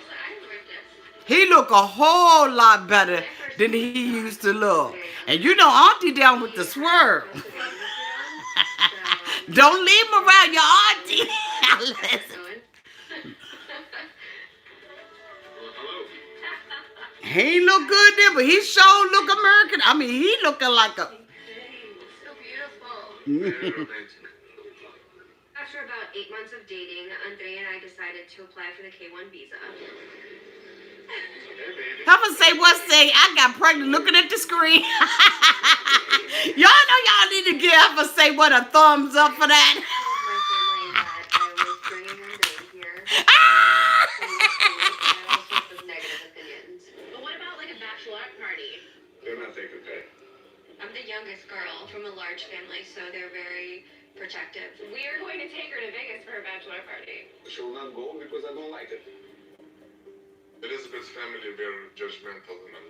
this. He look a whole lot better than he used to look. And you know Auntie down with the swerve. Don't leave him around your auntie. Listen. He ain't look good there, but he sure look American. I mean, he looking like a... So beautiful. After about 8 months of dating, Andre and I decided to apply for the K1 visa. I'm gonna say one thing. I got pregnant looking at the screen. Y'all know y'all need to give up and say what a thumbs up for that. I told my family that I was bringing Andre here. Ah! And I all sorts of negative opinions. But what about like a bachelorette party? They're not taking pay. I'm the youngest girl from a large family, so they're very protective. We are going to take her to Vegas for her bachelorette party. She will not go because I don't like it. Elizabeth's family very judgmental, and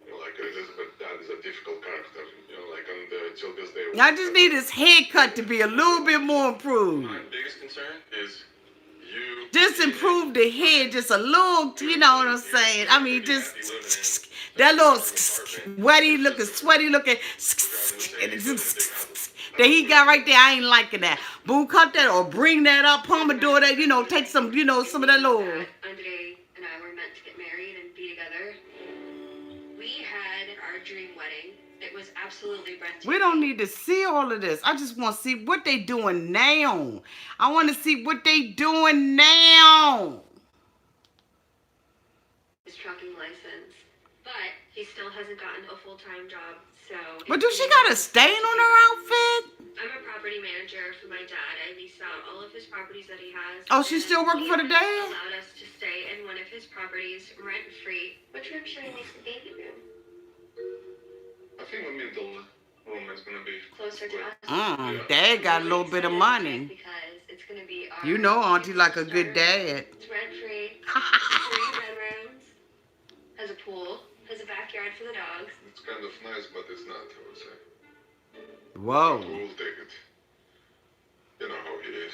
you know, like Elizabeth, dad is a difficult character. You know, like until this day. I just need his haircut to be a little bit more improved. My biggest concern is you. Just improve the hair just a little, you know what I'm saying? I mean, just that little sweaty looking that he got right there. I ain't liking that. Boo, cut that or bring that up, pomodoro that, you know, take some, you know, some of that little. Andre and I were meant to get married and be together. We had our dream wedding. It was absolutely breathtaking. We don't need to see all of this. I just want to see what they doing now. I want to see what they doing now. His trucking license, but he still hasn't gotten a full-time job. So. But do she got a stain on her outfit? I'm a property manager for my dad. I lease out all of his properties that he has. Oh, she's still working for the dad? He allowed us to stay in one of his properties rent-free, which room should we make the baby room? I think the middle room is gonna be closer to us. Dad got a little bit of money. Because it's gonna be our you know, Auntie like a good dad. It's rent-free, 3 bedrooms, has a pool, has a backyard for the dogs. It's kind of nice, but it's not, I would say. Whoa. We'll take it. You know how he is.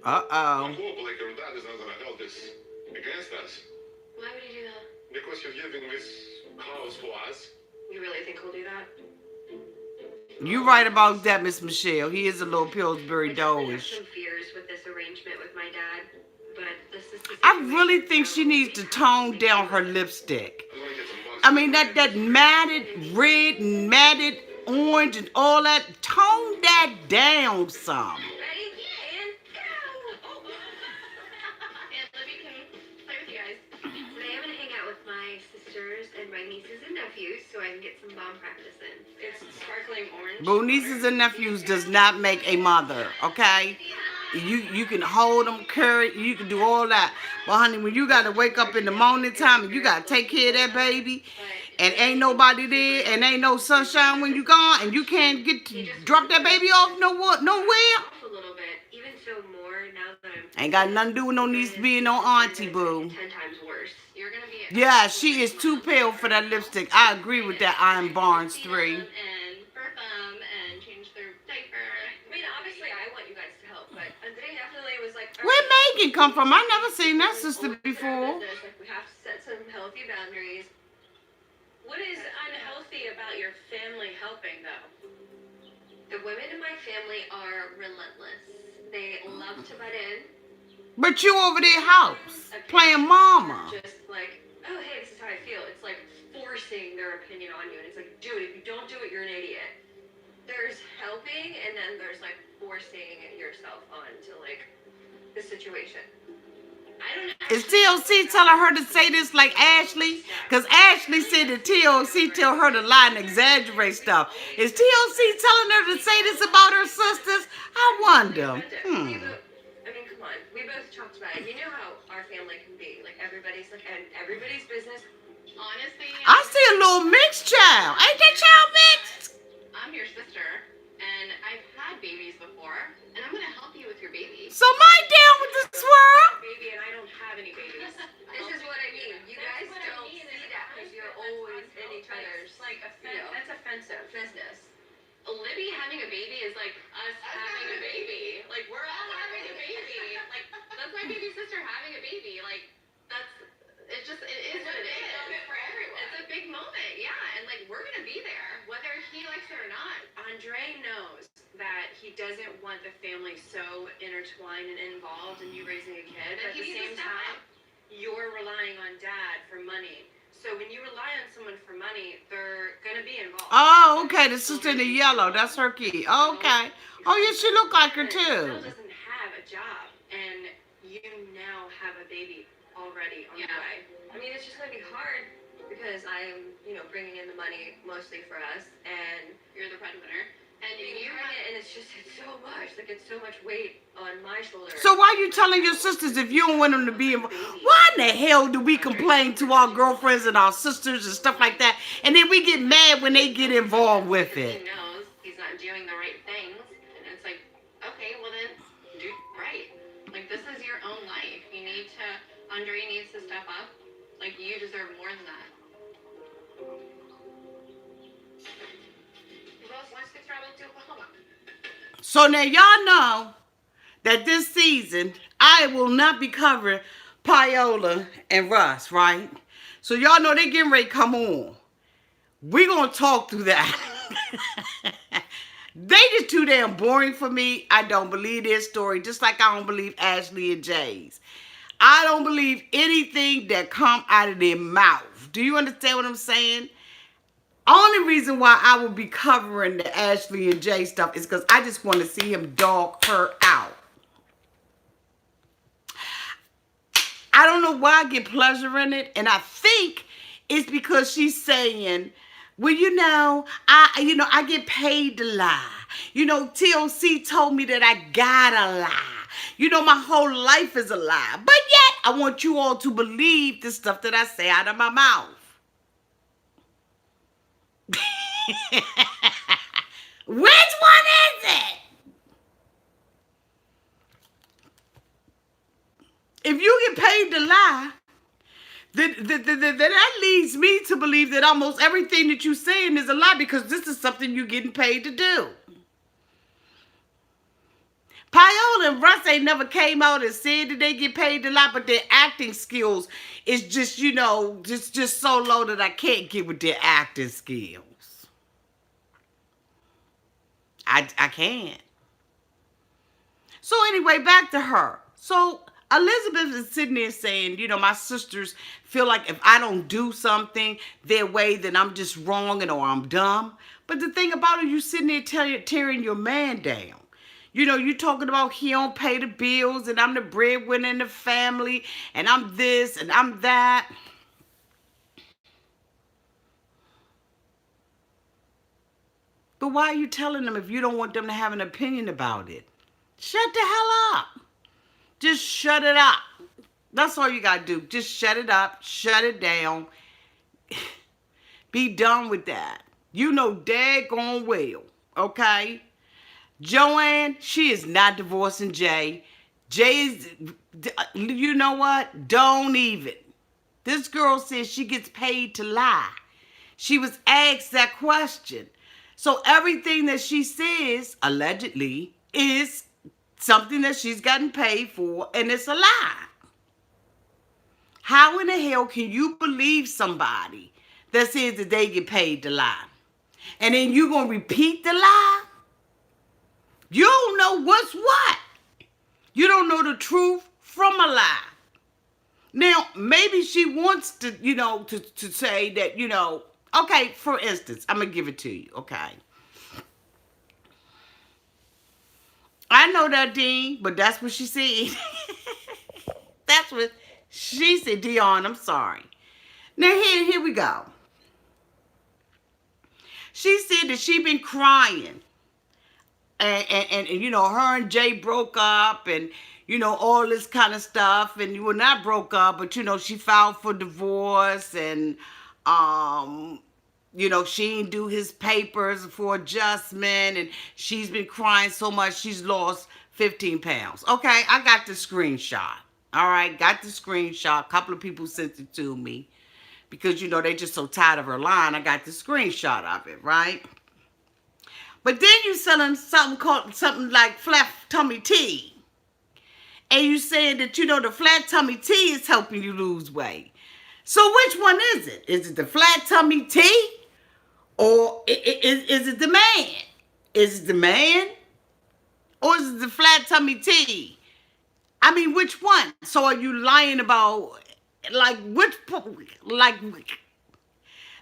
Uh-oh. I hope like your dad is not gonna hold this against us. Why would he do that? Because you're giving this house for us. You really think he'll do that? You right about that, Miss Michelle. He is a little Pillsbury I doish. have some fears with this arrangement with my dad, but this is the I situation. really think she needs to tone down her lipstick. I'm gonna get some bugs. I mean, that matted red and matted orange and all that. Tone that down some. Ready? And go! And Libby can play with you guys. Today I'm gonna hang out with my sisters and my nieces and nephews so I can get some bomb practice in. It's sparkling orange. Boo, nieces and nephews does not make a mother, okay? You can hold them, carry, you can do all that. But honey, when you gotta wake up in the morning time and you gotta take care of that baby, and ain't nobody there, and ain't no sunshine when you gone, and you can't get to drop that baby off nowhere. Off a little bit, even so more now that I'm. Ain't got nothing to do with no niece being no auntie, boo. 10 times worse. You're gonna be. Yeah, she is too pale for that lipstick. I agree with that. Iron Barnes 3. And burp them and change their diaper. I mean, obviously, I want you guys to help, but Andre definitely was like. Where Megan come from? I never seen that sister before. Like, we have to set some healthy boundaries. What is unhealthy about your family helping, though? The women in my family are relentless. They love to butt in. But you over their house, playing mama. Just like, oh, hey, this is how I feel. It's like forcing their opinion on you. And it's like, dude, if you don't do it, you're an idiot. There's helping, and then there's like forcing yourself onto like the situation. I don't know. Is TLC telling her to say this like Ashley? Because Ashley said that TLC tell her to lie and exaggerate stuff. Is TLC telling her to say this about her sisters? I wonder. I mean, come on. We both talked about it. You know how our family can be. Like, everybody's like, and everybody's business. Honestly, I see a little mixed child. Ain't that child mixed? I'm your sister, and I've had babies before, and I'm gonna help you with your baby. So mine down with the swirl. Baby, and I don't have any babies. This is what I mean. You guys don't see that because you're always in each other's. Like, that's offensive business. Libby having a baby is like us having a baby. Like, we're all having a baby. Like, that's my baby sister having a baby. Like, it is what it is. For everyone. It's a big moment, yeah. And like, we're gonna be there, whether he likes it or not. Andre knows that he doesn't want the family so intertwined and involved in you raising a kid. But at the same time, you're relying on dad for money. So when you rely on someone for money, they're gonna be involved. Oh, okay. The sister in the yellow. That's her key. Okay. Oh, yeah, she look like her too. Still doesn't have a job, and you now have a baby already on the way. I mean, it's just gonna be hard because I'm, bringing in the money mostly for us, and you're the breadwinner. And you bring it, and it's so much. Like, it's so much weight on my shoulders. So why are you telling your sisters if you don't want them to be involved? Why in the hell do we complain to our girlfriends and our sisters and stuff like that, and then we get mad when they get involved with it? He knows he's not doing the right things, and it's like, okay, well then, do right. Like, this is your own life. You need to Andre needs to step up. Like, you deserve more than that. Ross wants to travel to Oklahoma. So now y'all know that this season, I will not be covering Paola and Russ, right? So y'all know they getting ready to come on. We're going to talk through that. They just too damn boring for me. I don't believe their story, just like I don't believe Ashley and Jay's. I don't believe anything that come out of their mouth. Do you understand what I'm saying? Only reason why I will be covering the Ashley and Jay stuff is because I just want to see him dog her out. I don't know why I get pleasure in it, and I think it's because she's saying, well, I get paid to lie. TLC told me that I gotta lie. My whole life is a lie. But yet, I want you all to believe the stuff that I say out of my mouth. Which one is it? If you get paid to lie, then that leads me to believe that almost everything that you're saying is a lie, because this is something you're getting paid to do. Paola and Russ ain't never came out and said that they get paid to lie, but their acting skills is just, just so low that I can't get with their acting skills. I can't. So anyway, back to her. So Elizabeth is sitting there saying, my sisters feel like if I don't do something their way, then I'm just wrong or I'm dumb. But the thing about it, you sitting there tearing your man down. You talking about he don't pay the bills and I'm the breadwinner in the family and I'm this and I'm that. But why are you telling them if you don't want them to have an opinion about it? Shut the hell up. Just shut it up. That's all you got to do. Just shut it up. Shut it down. Be done with that. Daggone well. Okay? Joanne, she is not divorcing Jay. Jay is, you know what? Don't even. This girl says she gets paid to lie. She was asked that question. So everything that she says, allegedly, is something that she's gotten paid for, and it's a lie. How in the hell can you believe somebody that says that they get paid to lie? And then you going to repeat the lie? You don't know what's what. You don't know the truth from a lie. Now, maybe she wants to, to say that, okay, for instance, I'm going to give it to you, okay? I know that, Dean, but that's what she said. That's what she said, Dion, I'm sorry. Now, here we go. She said that she been crying. And her and Jay broke up and, all this kind of stuff. And you were not broke up, but, she filed for divorce and, she didn't do his papers for adjustment. And she's been crying so much, she's lost 15 pounds. Okay, I got the screenshot. All right, got the screenshot. A couple of people sent it to me because, they just so tired of her lying. I got the screenshot of it, right? But then you selling something like flat tummy tea. And you saying that, the flat tummy tea is helping you lose weight. So which one is it? Is it the flat tummy tea? Or is it the man? Is it the man? Or is it the flat tummy tea? I mean, which one? So are you lying about,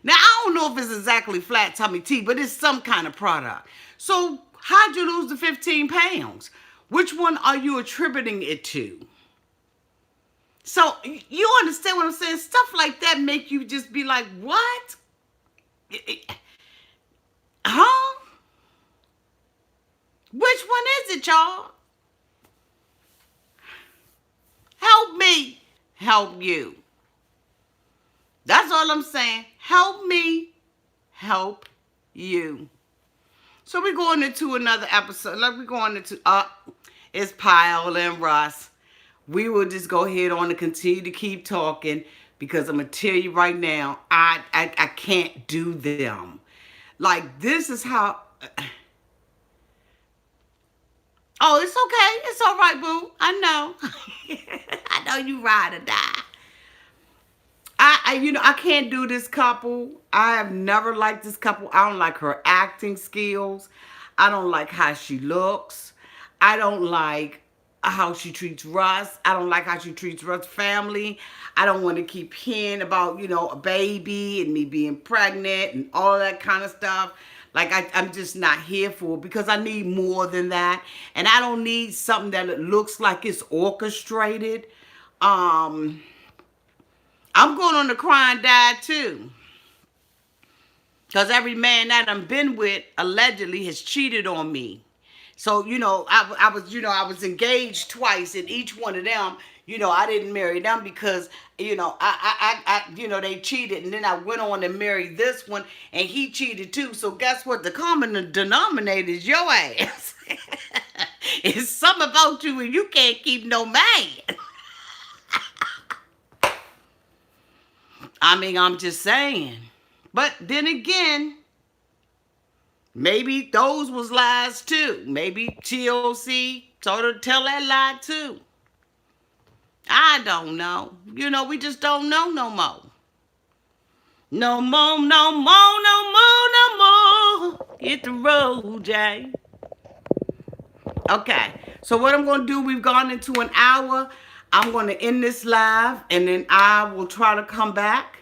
now, I don't know if it's exactly flat tummy tea, but it's some kind of product. So how'd you lose the 15 pounds? Which one are you attributing it to? So you understand what I'm saying? Stuff like that make you just be like, what? Huh? Which one is it, y'all? Help me help you. That's all I'm saying. Help me help you. So we're going into another episode. We're going into, it's Paola and Russ. we will just go ahead on and continue to keep talking, because I'm going to tell you right now, I can't do them. Like, this is how... Oh, it's okay. It's all right, boo. I know. I know you ride or die. I can't do this couple. I have never liked this couple. I don't like her acting skills. I don't like how she looks. I don't like how she treats Russ. I don't like how she treats Russ' family. I don't want to keep hearing about, a baby and me being pregnant and all that kind of stuff. Like, I'm just not here for it, because I need more than that. And I don't need something that looks like it's orchestrated. I'm going on the cry and die too. Because every man that I've been with allegedly has cheated on me. So, I was engaged twice, and each one of them, I didn't marry them because, they cheated, and then I went on and married this one, and he cheated too. So guess what? The common denominator is your ass. It's something about you, and you can't keep no man. I mean, I'm just saying. But then again, maybe those was lies too. Maybe TLC told her to tell that lie too. I don't know. We just don't know no more. No more, no more, no more, no more. Hit the road, Jay. Okay. So what I'm going to do, we've gone into an hour. I'm going to end this live, and then I will try to come back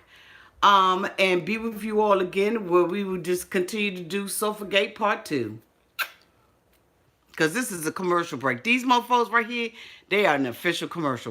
and be with you all again, where we will just continue to do Sofa Gate Part 2. Because this is a commercial break. These mofos right here, they are an official commercial break.